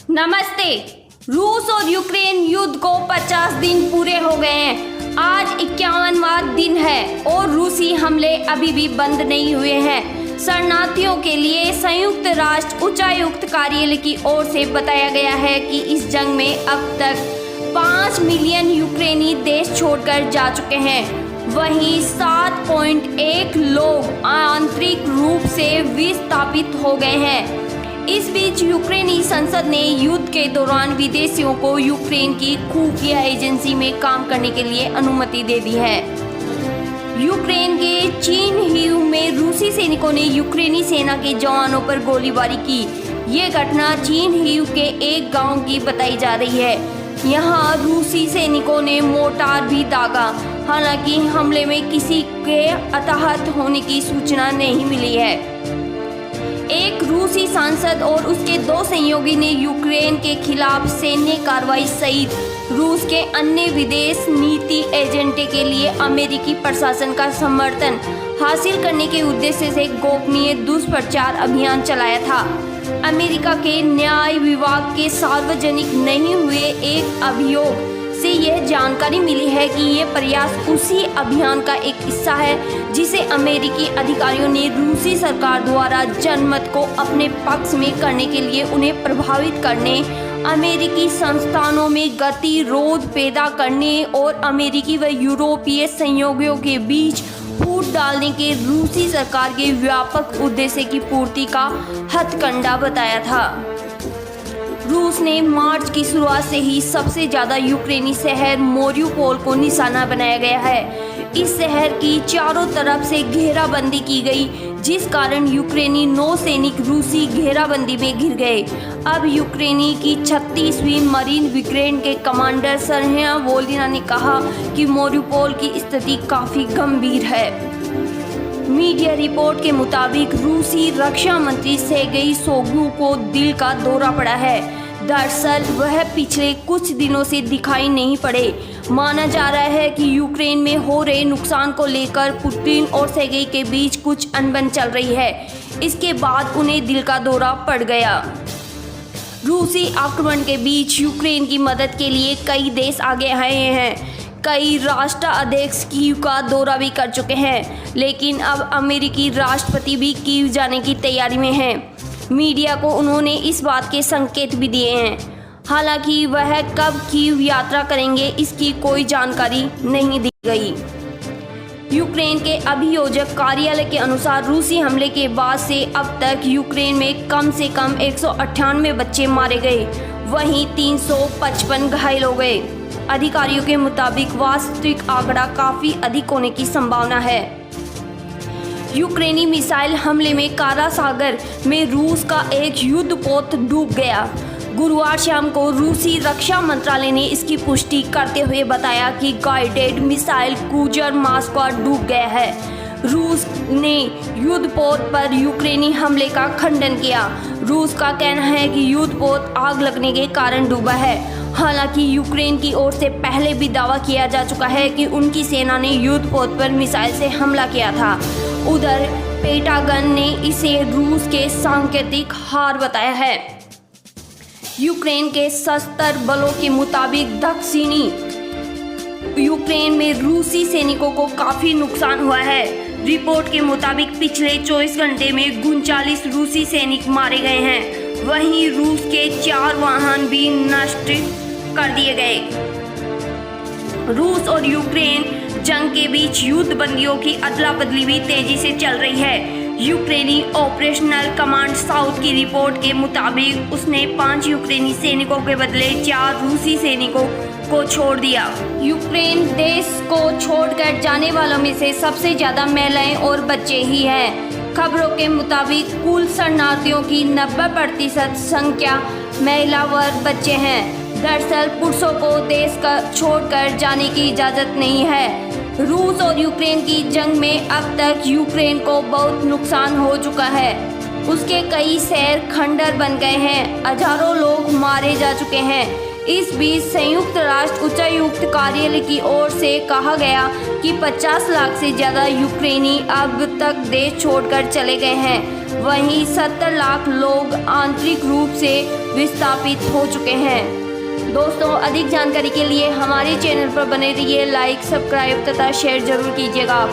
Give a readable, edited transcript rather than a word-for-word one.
नमस्ते। रूस और यूक्रेन युद्ध को 50 दिन पूरे हो गए हैं। आज 51वां दिन है और रूसी हमले अभी भी बंद नहीं हुए हैं। शरणार्थियों के लिए संयुक्त राष्ट्र उच्चायुक्त कार्यालय की ओर से बताया गया है कि इस जंग में अब तक 5 मिलियन यूक्रेनी देश छोड़कर जा चुके हैं। वहीं 7.1 लोग आंतरिक रूप से विस्थापित हो गए हैं। इस बीच यूक्रेनी संसद ने युद्ध के दौरान विदेशियों को यूक्रेन की खुफिया एजेंसी में काम करने के लिए अनुमति दे दी है। यूक्रेन के चिरनिव में रूसी सैनिकों ने यूक्रेनी सेना के जवानों पर गोलीबारी की। ये घटना चिरनिव के एक गांव की बताई जा रही है। यहाँ रूसी सैनिकों ने मोर्टार भी दागा। हालांकि हमले में किसी के हताहत होने की सूचना नहीं मिली है। एक रूसी सांसद और उसके 2 सहयोगी ने यूक्रेन के खिलाफ सैन्य कार्रवाई सहित रूस के अन्य विदेश नीति एजेंडे के लिए अमेरिकी प्रशासन का समर्थन हासिल करने के उद्देश्य से गोपनीय दुष्प्रचार अभियान चलाया था। अमेरिका के न्याय विभाग के सार्वजनिक नहीं हुए एक अभियोग से यह जानकारी मिली है कि ये प्रयास उसी अभियान का एक हिस्सा है जिसे अमेरिकी अधिकारियों ने रूसी सरकार द्वारा जनमत को अपने पक्ष में करने के लिए उन्हें प्रभावित करने, अमेरिकी संस्थानों में गतिरोध पैदा करने और अमेरिकी व यूरोपीय सहयोगियों के बीच फूट डालने के रूसी सरकार के व्यापक उद्देश्य की पूर्ति का हथकंडा बताया था। रूस ने मार्च की शुरुआत से ही सबसे ज़्यादा यूक्रेनी शहर मारिउपोल को निशाना बनाया गया है। इस शहर की चारों तरफ से घेराबंदी की गई, जिस कारण यूक्रेनी नौसैनिक रूसी घेराबंदी में घिर गए। अब यूक्रेनी की 36वीं मरीन ब्रिगेड के कमांडर सर्हिया वोलिना ने कहा कि मारिउपोल की स्थिति काफ़ी गंभीर है। मीडिया रिपोर्ट के मुताबिक रूसी रक्षा मंत्री सेर्गेई शोइगु को दिल का दौरा पड़ा है। दरअसल वह पिछले कुछ दिनों से दिखाई नहीं पड़े। माना जा रहा है कि यूक्रेन में हो रहे नुकसान को लेकर पुतिन और सेर्गेई के बीच कुछ अनबन चल रही है। इसके बाद उन्हें दिल का दौरा पड़ गया। रूसी आक्रमण के बीच यूक्रेन की मदद के लिए कई देश आगे आए हैं। कई राष्ट्राध्यक्ष कीव का दौरा भी कर चुके हैं, लेकिन अब अमेरिकी राष्ट्रपति भी कीव जाने की तैयारी में हैं। मीडिया को उन्होंने इस बात के संकेत भी दिए हैं। हालांकि वह कब कीव यात्रा करेंगे इसकी कोई जानकारी नहीं दी गई। यूक्रेन के अभियोजक कार्यालय के अनुसार रूसी हमले के बाद से अब तक यूक्रेन में कम से कम 198 बच्चे मारे गए, वहीं 355 घायल हो गए। अधिकारियों के मुताबिक वास्तविक आंकड़ा काफी अधिक होने की संभावना है। यूक्रेनी मिसाइल हमले में कारा सागर में रूस का एक युद्धपोत डूब गया। गुरुवार शाम को रूसी रक्षा मंत्रालय ने इसकी पुष्टि करते हुए बताया कि गाइडेड मिसाइल क्रूजर मॉस्को डूब गया है। रूस ने युद्धपोत पर यूक्रेनी हमले का खंडन किया। रूस का कहना है कि युद्धपोत आग लगने के कारण डूबा है। हालांकि यूक्रेन की ओर से पहले भी दावा किया जा चुका है कि उनकी सेना ने युद्धपोत पर मिसाइल से हमला किया था। उधर पेंटागन ने इसे रूस के सांकेतिक हार बताया है। यूक्रेन के सशस्त्र बलों के मुताबिक दक्षिणी यूक्रेन में रूसी सैनिकों को काफी नुकसान हुआ है। रिपोर्ट के मुताबिक पिछले 24 घंटे में 39 रूसी सैनिक मारे गए हैं। वहीं रूस के 4 वाहन भी नष्ट कर दिए गए। रूस और यूक्रेन जंग के बीच युद्ध बंदियों की अदला बदली भी तेजी से चल रही है। यूक्रेनी ऑपरेशनल कमांड साउथ की रिपोर्ट के मुताबिक उसने 5 यूक्रेनी सैनिकों के बदले 4 रूसी सैनिकों को छोड़ दिया। यूक्रेन देश को छोड़कर जाने वालों में से सबसे ज्यादा महिलाएं और बच्चे ही हैं। खबरों के मुताबिक कुल शरणार्थियों की 90% संख्या महिला व बच्चे हैं। दरअसल पुरुषों को देश का छोड़कर जाने की इजाज़त नहीं है। रूस और यूक्रेन की जंग में अब तक यूक्रेन को बहुत नुकसान हो चुका है। उसके कई शहर खंडर बन गए हैं। हजारों लोग मारे जा चुके हैं। इस बीच संयुक्त राष्ट्र उच्चायुक्त कार्यालय की ओर से कहा गया कि 50 लाख से ज़्यादा यूक्रेनी अब तक देश छोड़कर चले गए हैं। वहीं 70 लाख लोग आंतरिक रूप से विस्थापित हो चुके हैं। दोस्तों, अधिक जानकारी के लिए हमारे चैनल पर बने रहिए, लाइक, सब्सक्राइब तथा शेयर जरूर कीजिएगा।